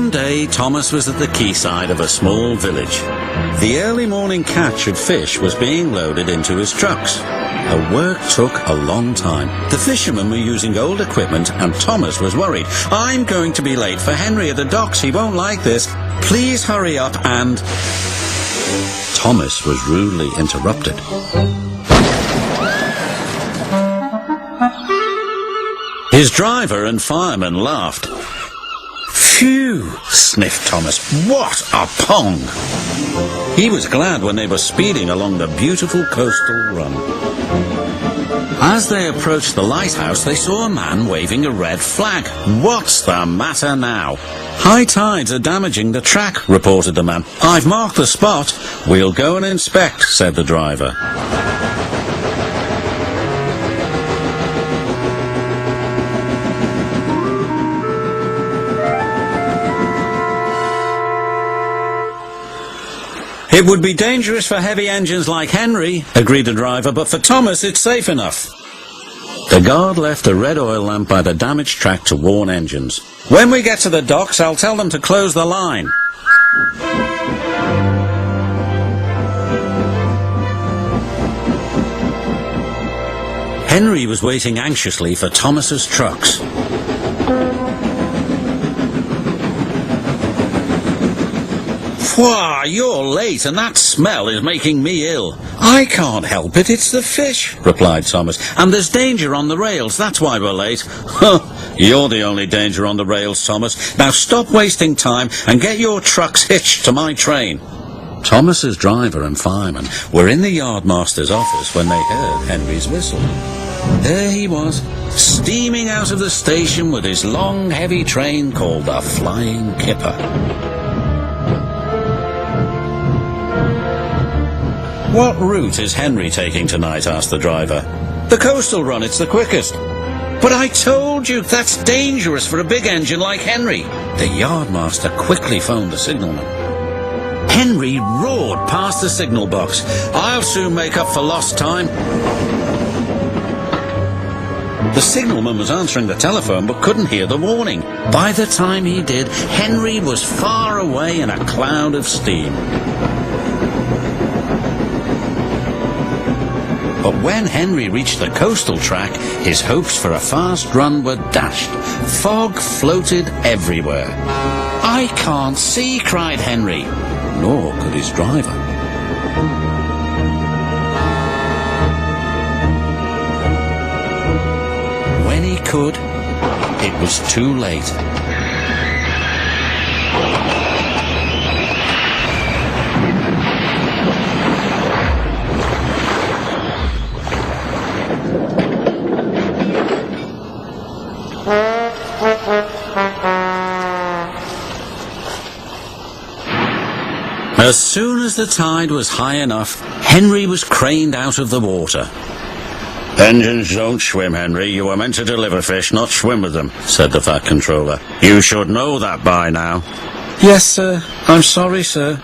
One day, Thomas was at the quayside of a small village. The early morning catch of fish was being loaded into his trucks. The work took a long time. The fishermen were using old equipment, and Thomas was worried. "I'm going to be late for Henry at the docks. He won't like this. Please hurry up," and Thomas was rudely interrupted. His driver and fireman laughed. "Phew," sniffed Thomas. "What a pong!" He was glad when they were speeding along the beautiful coastal run. As they approached the lighthouse, they saw a man waving a red flag. "What's the matter now?" "High tides are damaging the track," reported the man. "I've marked the spot." "We'll go and inspect," said the driver. "It would be dangerous for heavy engines like Henry," agreed the driver, "but for Thomas it's safe enough." The guard left a red oil lamp by the damaged track to warn engines. "When we get to the docks, I'll tell them to close the line." Henry was waiting anxiously for Thomas's trucks. "Why, you're late, and that smell is making me ill." "I can't help it, it's the fish," replied Thomas. "And there's danger on the rails, that's why we're late." "Huh, you're the only danger on the rails, Thomas. Now stop wasting time and get your trucks hitched to my train." Thomas's driver and fireman were in the yardmaster's office when they heard Henry's whistle. There he was, steaming out of the station with his long, heavy train called the Flying Kipper. "What route is Henry taking tonight?" asked the driver. "The coastal run, it's the quickest." "But I told you, that's dangerous for a big engine like Henry." The yardmaster quickly phoned the signalman. Henry roared past the signal box. "I'll soon make up for lost time." The signalman was answering the telephone but couldn't hear the warning. By the time he did, Henry was far away in a cloud of steam. But when Henry reached the coastal track, his hopes for a fast run were dashed. Fog floated everywhere. "I can't see," cried Henry. Nor could his driver. When he could, it was too late. As soon as the tide was high enough, Henry was craned out of the water. "Engines don't swim, Henry. You were meant to deliver fish, not swim with them," said the fat controller. "You should know that by now." "Yes, sir. I'm sorry, sir."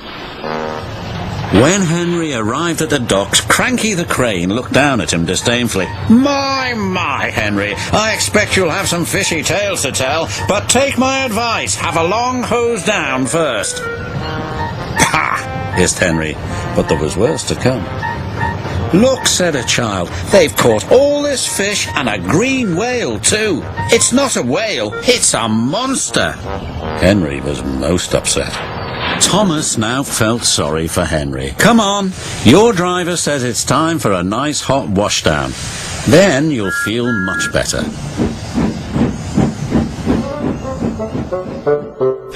When Henry arrived at the docks, Cranky the crane looked down at him disdainfully. My, Henry, I expect you'll have some fishy tales to tell, but take my advice, have a long hose down first." "Pah!" hissed Henry, but there was worse to come. "Look," said a child, "they've caught all this fish and a green whale too. It's not a whale, it's a monster." Henry was most upset. Thomas now felt sorry for Henry. "Come on, your driver says it's time for a nice hot washdown. Then you'll feel much better."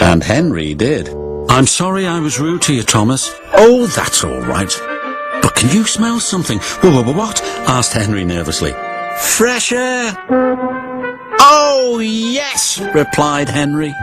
And Henry did. "I'm sorry I was rude to you, Thomas." "Oh, that's all right. But can you smell something?" What? asked Henry nervously. "Fresh air." "Oh, yes," replied Henry.